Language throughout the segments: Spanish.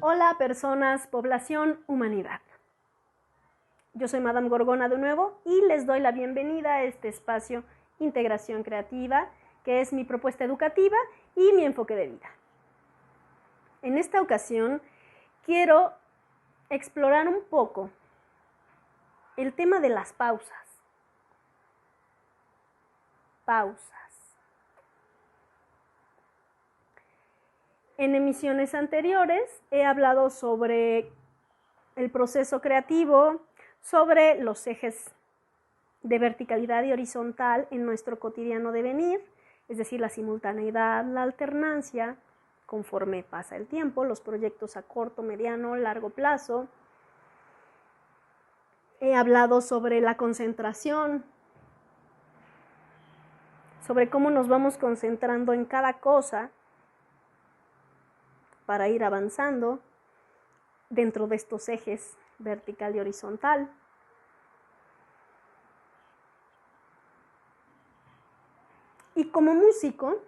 Hola personas, población, humanidad. Yo soy Madame Gorgona de nuevo y les doy la bienvenida a este espacio Integración Creativa, que es mi propuesta educativa y mi enfoque de vida. En esta ocasión quiero explorar un poco el tema de las pausas. En emisiones anteriores he hablado sobre el proceso creativo, sobre los ejes de verticalidad y horizontal en nuestro cotidiano devenir, es decir, la simultaneidad, la alternancia, conforme pasa el tiempo, los proyectos a corto, mediano, largo plazo. He hablado sobre la concentración, sobre cómo nos vamos concentrando en cada cosa para ir avanzando dentro de estos ejes vertical y horizontal. Y como músico,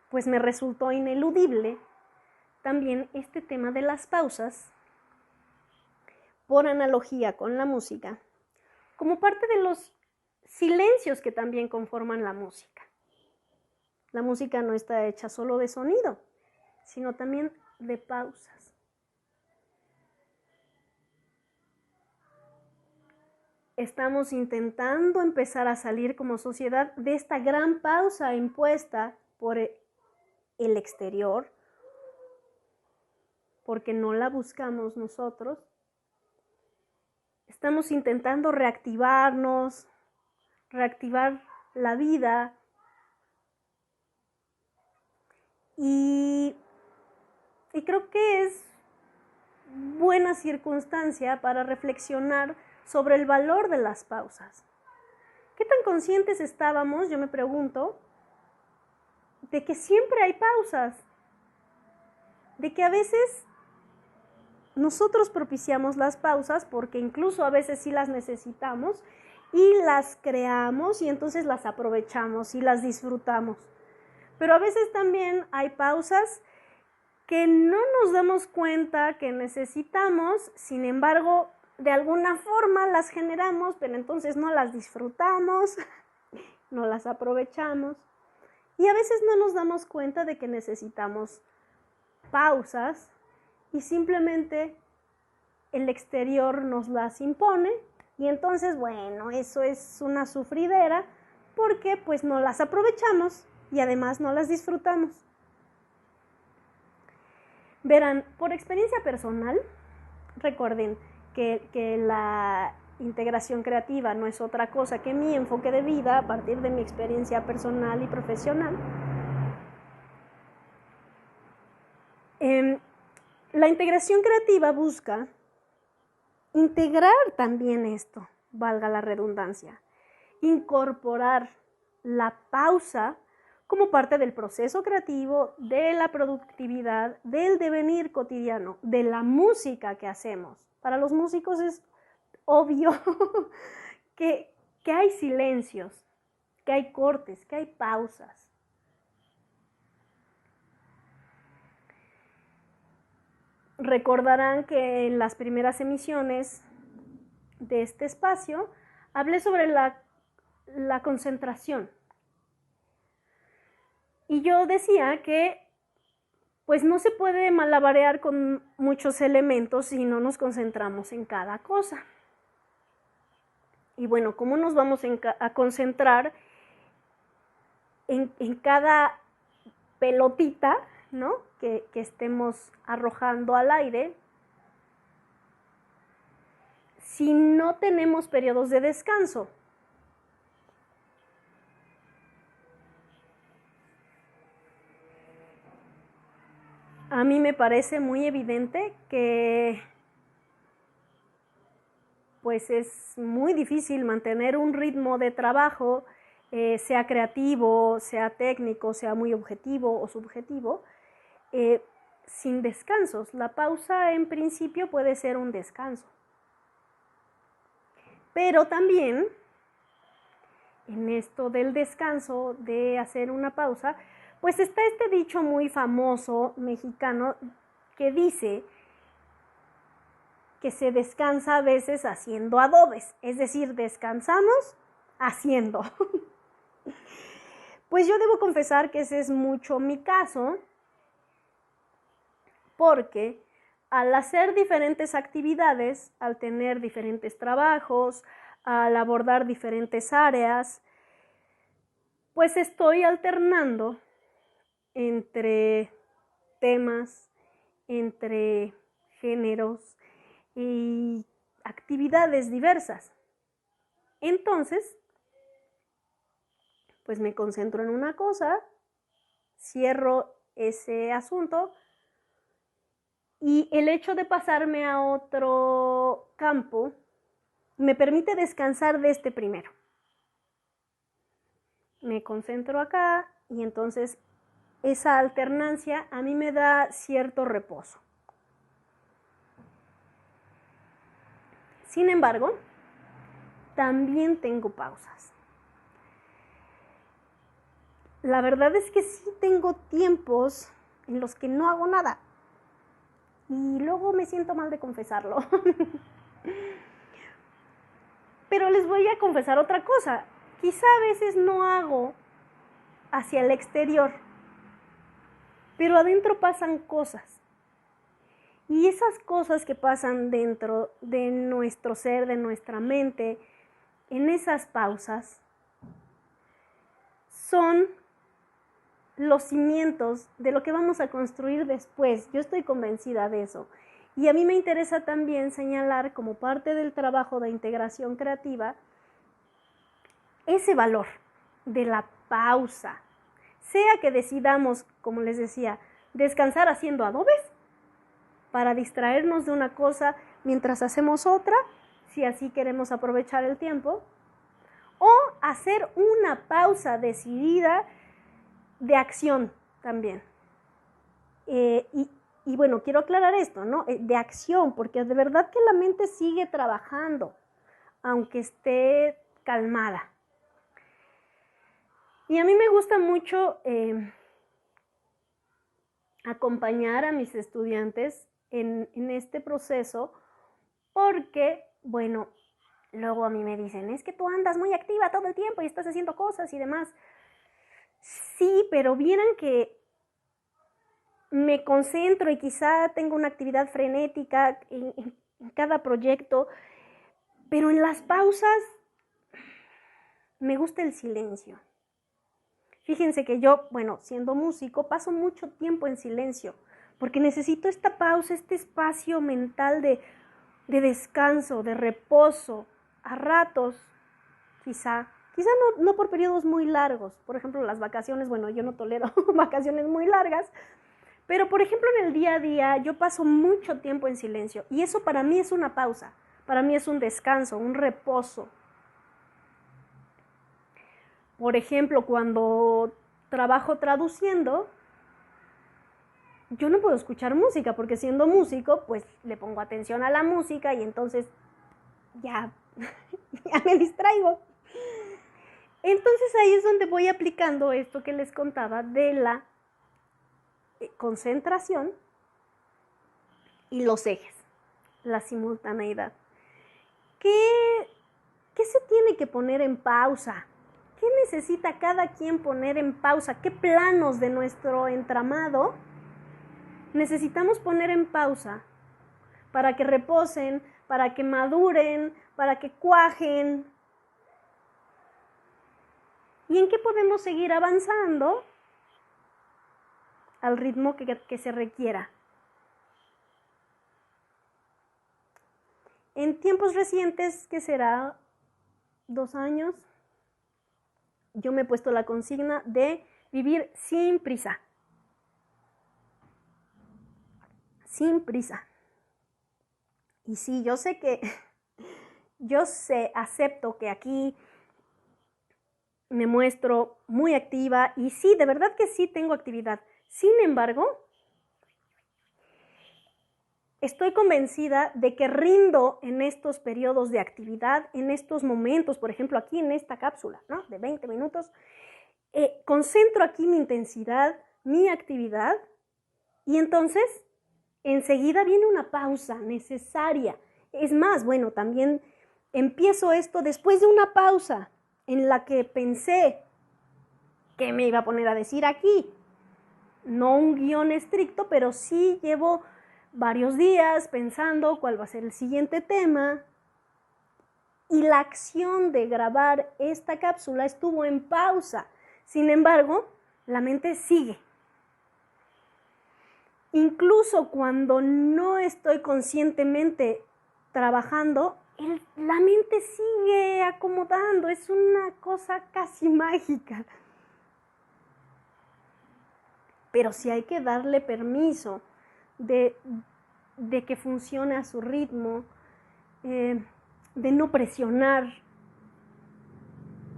pues me resultó ineludible también este tema de las pausas, por analogía con la música, como parte de los silencios que también conforman la música. La música no está hecha solo de sonido, sino también de pausas. Estamos intentando empezar a salir como sociedad de esta gran pausa impuesta por el exterior, porque no la buscamos nosotros. Estamos intentando reactivarnos, reactivar la vida y creo que es buena circunstancia para reflexionar sobre el valor de las pausas. ¿Qué tan conscientes estábamos, yo me pregunto, de que siempre hay pausas? De que a veces nosotros propiciamos las pausas porque incluso a veces sí las necesitamos y las creamos y entonces las aprovechamos y las disfrutamos. Pero a veces también hay pausas que no nos damos cuenta que necesitamos, sin embargo, de alguna forma las generamos, pero entonces no las disfrutamos, no las aprovechamos. Y a veces no nos damos cuenta de que necesitamos pausas y simplemente el exterior nos las impone y entonces, bueno, eso es una sufridera porque pues no las aprovechamos y además no las disfrutamos. Verán, por experiencia personal, recuerden que la integración creativa no es otra cosa que mi enfoque de vida a partir de mi experiencia personal y profesional. La integración creativa busca integrar también esto, valga la redundancia, incorporar la pausa como parte del proceso creativo, de la productividad, del devenir cotidiano, de la música que hacemos. Para los músicos es obvio que hay silencios, que hay cortes, que hay pausas. Recordarán que en las primeras emisiones de este espacio hablé sobre la concentración. Y yo decía que pues no se puede malabarear con muchos elementos si no nos concentramos en cada cosa. Y bueno, ¿cómo nos vamos a concentrar en cada pelotita, ¿no? que estemos arrojando al aire si no tenemos periodos de descanso? A mí me parece muy evidente que pues es muy difícil mantener un ritmo de trabajo, sea creativo, sea técnico, sea muy objetivo o subjetivo, sin descansos. La pausa en principio puede ser un descanso. Pero también en esto del descanso, de hacer una pausa, pues está este dicho muy famoso mexicano que dice que se descansa a veces haciendo adobes, es decir, descansamos haciendo. Pues yo debo confesar que ese es mucho mi caso, porque al hacer diferentes actividades, al tener diferentes trabajos, al abordar diferentes áreas, pues estoy alternando entre temas, entre géneros y actividades diversas. Entonces, pues me concentro en una cosa, cierro ese asunto y el hecho de pasarme a otro campo me permite descansar de este primero. Me concentro acá y entonces esa alternancia a mí me da cierto reposo. Sin embargo, también tengo pausas. La verdad es que sí tengo tiempos en los que no hago nada. Y luego me siento mal de confesarlo. Pero les voy a confesar otra cosa. Quizá a veces no hago hacia el exterior, pero adentro pasan cosas. Y esas cosas que pasan dentro de nuestro ser, de nuestra mente, en esas pausas, son los cimientos de lo que vamos a construir después. Yo estoy convencida de eso. Y a mí me interesa también señalar como parte del trabajo de integración creativa ese valor de la pausa. Sea que decidamos, como les decía, descansar haciendo adobes para distraernos de una cosa mientras hacemos otra, si así queremos aprovechar el tiempo, o hacer una pausa decidida de acción también. Y bueno, quiero aclarar esto, ¿no? De acción, porque de verdad que la mente sigue trabajando, aunque esté calmada. Y a mí me gusta mucho acompañar a mis estudiantes en este proceso, porque, bueno, luego a mí me dicen, es que tú andas muy activa todo el tiempo y estás haciendo cosas y demás. Sí, pero vieran que me concentro y quizá tengo una actividad frenética en cada proyecto, pero en las pausas me gusta el silencio. Fíjense que yo, bueno, siendo músico, paso mucho tiempo en silencio, porque necesito esta pausa, este espacio mental de descanso, de reposo, a ratos, quizá no por periodos muy largos. Por ejemplo, las vacaciones, bueno, yo no tolero vacaciones muy largas, pero por ejemplo en el día a día yo paso mucho tiempo en silencio y eso para mí es una pausa, para mí es un descanso, un reposo. Por ejemplo, cuando trabajo traduciendo, yo no puedo escuchar música porque siendo músico, pues le pongo atención a la música y entonces ya me distraigo. Entonces ahí es donde voy aplicando esto que les contaba de la concentración y los ejes, la simultaneidad. ¿Qué se tiene que poner en pausa? ¿Qué necesita cada quien poner en pausa? ¿Qué planos de nuestro entramado necesitamos poner en pausa para que reposen, para que maduren, para que cuajen? ¿Y en qué podemos seguir avanzando al ritmo que se requiera? En tiempos recientes, ¿qué será? 2 años, yo me he puesto la consigna de vivir sin prisa. Sin prisa. Y sí, acepto que aquí me muestro muy activa y sí, de verdad que sí tengo actividad. Sin embargo, estoy convencida de que rindo en estos periodos de actividad, en estos momentos, por ejemplo, aquí en esta cápsula, ¿no? De 20 minutos, concentro aquí mi intensidad, mi actividad, y entonces enseguida viene una pausa necesaria. Es más, bueno, también empiezo esto después de una pausa en la que pensé qué me iba a poner a decir aquí. No un guión estricto, pero sí llevo varios días pensando cuál va a ser el siguiente tema. Y la acción de grabar esta cápsula estuvo en pausa. Sin embargo, la mente sigue. Incluso cuando no estoy conscientemente trabajando, la mente sigue acomodando. Es una cosa casi mágica. Pero sí hay que darle permiso de que funcione a su ritmo, de no presionar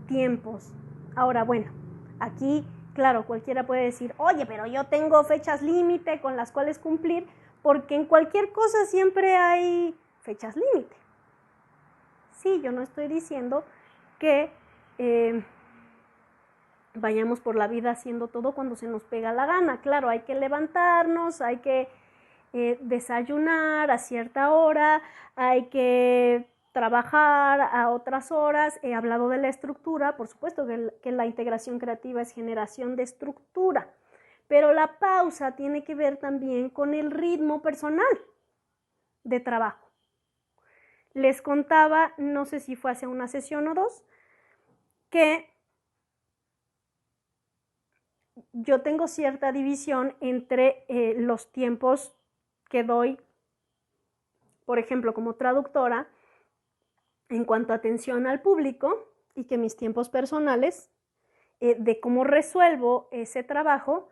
tiempos. Ahora, bueno, aquí, claro, cualquiera puede decir, oye, pero yo tengo fechas límite con las cuales cumplir, porque en cualquier cosa siempre hay fechas límite. Sí, yo no estoy diciendo que vayamos por la vida haciendo todo cuando se nos pega la gana. Claro, hay que levantarnos, hay que desayunar a cierta hora, hay que trabajar a otras horas. He hablado de la estructura, por supuesto que la integración creativa es generación de estructura, pero la pausa tiene que ver también con el ritmo personal de trabajo. Les contaba, no sé si fue hace una sesión o dos, que yo tengo cierta división entre los tiempos que doy, por ejemplo, como traductora, en cuanto a atención al público, y que mis tiempos personales de cómo resuelvo ese trabajo,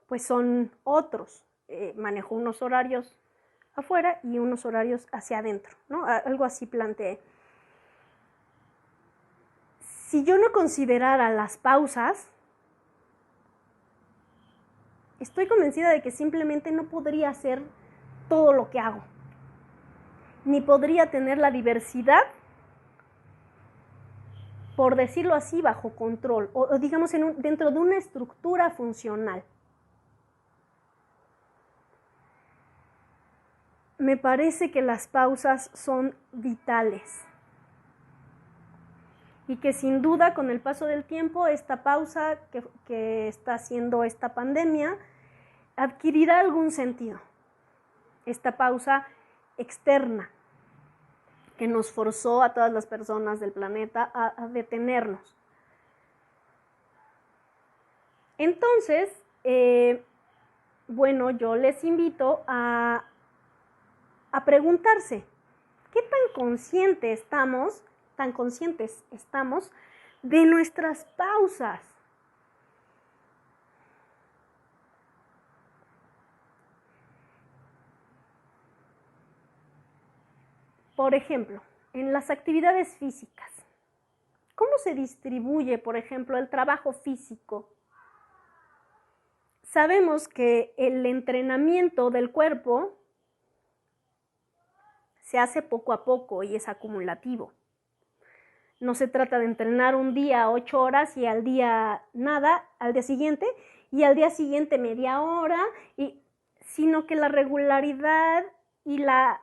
pues son otros. Manejo unos horarios afuera y unos horarios hacia adentro, ¿no? Algo así planteé. Si yo no considerara las pausas, estoy convencida de que simplemente no podría hacer todo lo que hago, ni podría tener la diversidad, por decirlo así, bajo control, o digamos dentro de una estructura funcional. Me parece que las pausas son vitales y que sin duda con el paso del tiempo esta pausa que está haciendo esta pandemia adquirirá algún sentido. Esta pausa externa que nos forzó a todas las personas del planeta a detenernos. Entonces, bueno, yo les invito a preguntarse, ¿qué tan conscientes estamos de nuestras pausas? Por ejemplo, en las actividades físicas, ¿cómo se distribuye, por ejemplo, el trabajo físico? Sabemos que el entrenamiento del cuerpo se hace poco a poco y es acumulativo. No se trata de entrenar un día 8 horas y al día nada, al día siguiente, y al día siguiente media hora, sino que la regularidad y la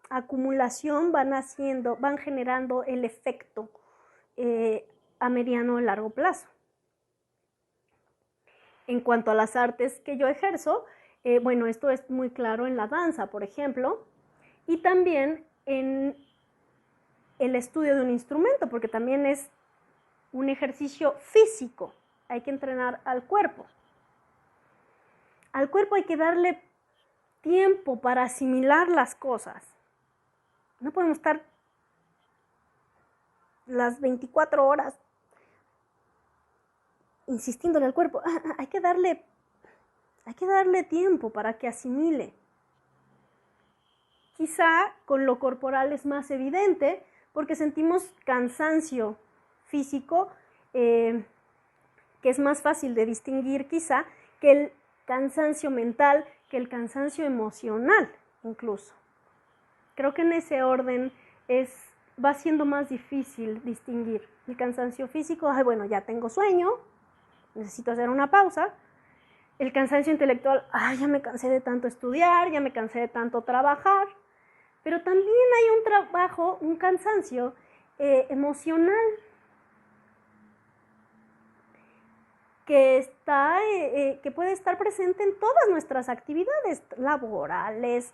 acumulación van generando el efecto a mediano o largo plazo. En cuanto a las artes que yo ejerzo, bueno, esto es muy claro en la danza, por ejemplo, y también en el estudio de un instrumento, porque también es un ejercicio físico. Hay que entrenar al cuerpo. Al cuerpo hay que darle tiempo para asimilar las cosas. No podemos estar las 24 horas insistiéndole al cuerpo. Hay que darle tiempo para que asimile. Quizá con lo corporal es más evidente porque sentimos cansancio físico, que es más fácil de distinguir quizá que el cansancio mental, que el cansancio emocional incluso. Creo que en ese orden va siendo más difícil distinguir el cansancio físico. Ay, bueno, ya tengo sueño, necesito hacer una pausa. El cansancio intelectual, ay, ya me cansé de tanto estudiar, ya me cansé de tanto trabajar. Pero también hay un cansancio emocional que puede estar presente en todas nuestras actividades laborales,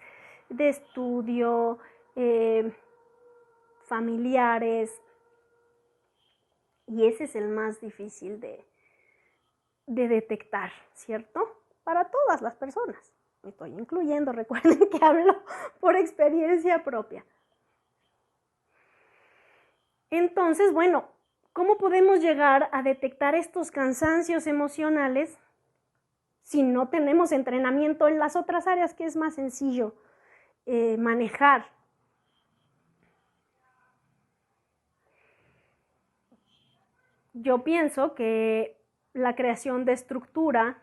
de estudio, familiares, y ese es el más difícil de detectar, ¿cierto? Para todas las personas. Me estoy incluyendo, recuerden que hablo por experiencia propia. Entonces, bueno, ¿cómo podemos llegar a detectar estos cansancios emocionales si no tenemos entrenamiento en las otras áreas que es más sencillo manejar? Yo pienso que la creación de estructura,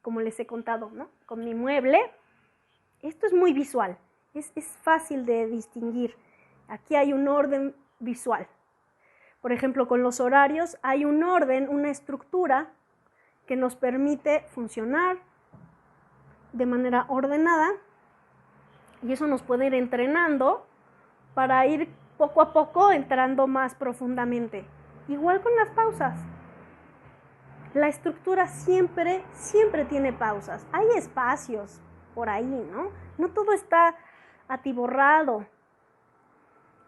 como les he contado, ¿no? Con mi mueble, esto es muy visual, es fácil de distinguir. Aquí hay un orden visual. Por ejemplo, con los horarios hay un orden, una estructura que nos permite funcionar de manera ordenada, y eso nos puede ir entrenando para ir poco a poco entrando más profundamente. Igual con las pausas. La estructura siempre tiene pausas. Hay espacios por ahí, ¿no? No todo está atiborrado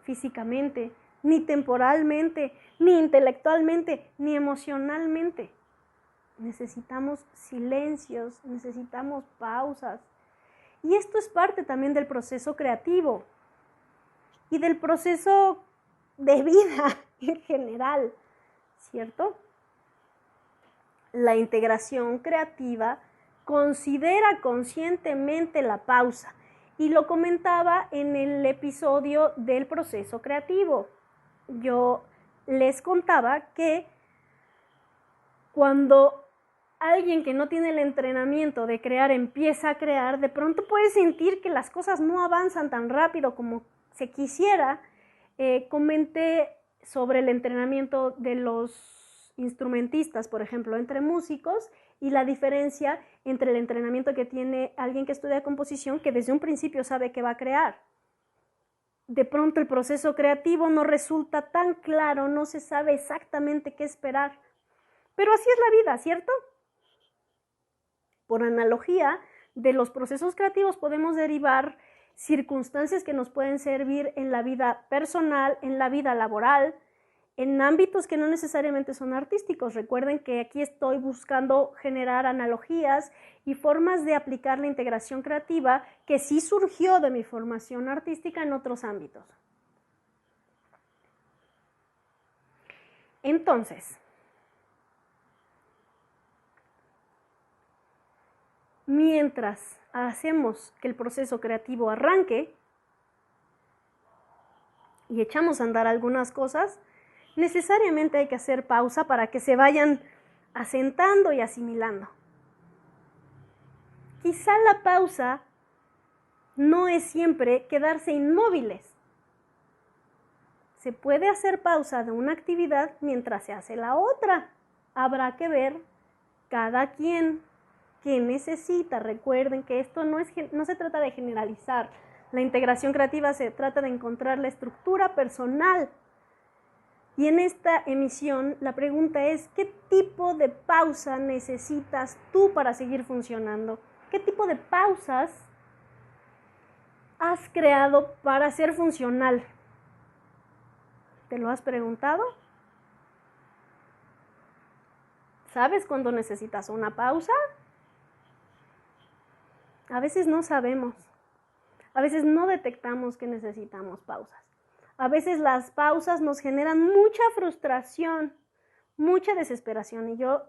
físicamente, ni temporalmente, ni intelectualmente, ni emocionalmente. Necesitamos silencios, necesitamos pausas. Y esto es parte también del proceso creativo y del proceso de vida en general, ¿cierto? La integración creativa considera conscientemente la pausa, y lo comentaba en el episodio del proceso creativo. Yo les contaba que cuando alguien que no tiene el entrenamiento de crear empieza a crear, de pronto puede sentir que las cosas no avanzan tan rápido como se quisiera. Comenté sobre el entrenamiento de los instrumentistas, por ejemplo, entre músicos, y la diferencia entre el entrenamiento que tiene alguien que estudia composición, que desde un principio sabe que va a crear. De pronto el proceso creativo no resulta tan claro, no se sabe exactamente qué esperar. Pero así es la vida, ¿cierto? Por analogía, de los procesos creativos podemos derivar circunstancias que nos pueden servir en la vida personal, en la vida laboral, en ámbitos que no necesariamente son artísticos. Recuerden que aquí estoy buscando generar analogías y formas de aplicar la integración creativa que sí surgió de mi formación artística en otros ámbitos. Entonces, mientras hacemos que el proceso creativo arranque y echamos a andar algunas cosas, necesariamente hay que hacer pausa para que se vayan asentando y asimilando. Quizá la pausa no es siempre quedarse inmóviles. Se puede hacer pausa de una actividad mientras se hace la otra. Habrá que ver cada quien qué necesita. Recuerden que esto no se trata de generalizar. La integración creativa se trata de encontrar la estructura personal. Y en esta emisión la pregunta es, ¿qué tipo de pausa necesitas tú para seguir funcionando? ¿Qué tipo de pausas has creado para ser funcional? ¿Te lo has preguntado? ¿Sabes cuándo necesitas una pausa? A veces no sabemos. A veces no detectamos que necesitamos pausas. A veces las pausas nos generan mucha frustración, mucha desesperación. Y yo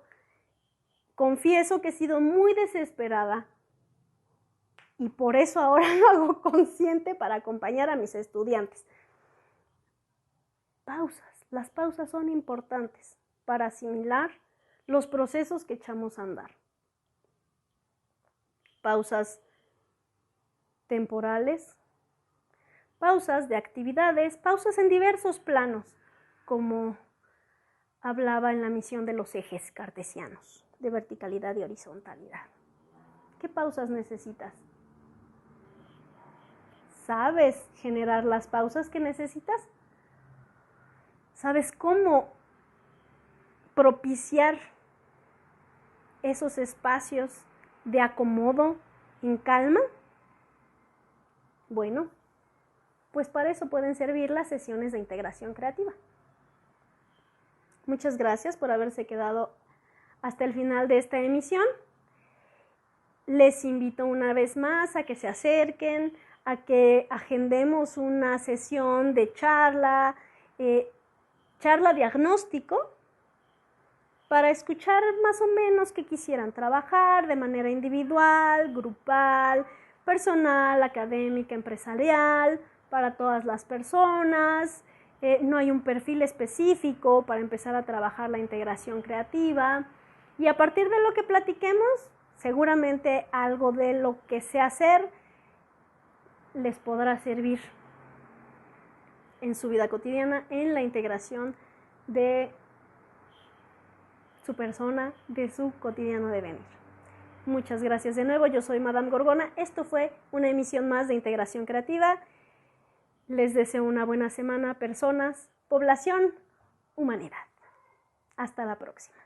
confieso que he sido muy desesperada. Y por eso ahora lo hago consciente para acompañar a mis estudiantes. Pausas. Las pausas son importantes para asimilar los procesos que echamos a andar. pausas temporales, pausas de actividades, pausas en diversos planos, como hablaba en la misión de los ejes cartesianos, de verticalidad y horizontalidad. ¿Qué pausas necesitas? ¿Sabes generar las pausas que necesitas? ¿Sabes cómo propiciar esos espacios de acomodo en calma? Bueno, pues para eso pueden servir las sesiones de integración creativa. Muchas gracias por haberse quedado hasta el final de esta emisión. Les invito una vez más a que se acerquen, a que agendemos una sesión de charla diagnóstico, para escuchar más o menos qué quisieran trabajar de manera individual, grupal, personal, académica, empresarial, para todas las personas. No hay un perfil específico para empezar a trabajar la integración creativa. Y a partir de lo que platiquemos, seguramente algo de lo que sé hacer les podrá servir en su vida cotidiana, en la integración de su persona, de su cotidiano devenir. Muchas gracias de nuevo, yo soy Madame Gorgona. Esto fue una emisión más de Integración Creativa. Les deseo una buena semana, personas, población, humanidad. Hasta la próxima.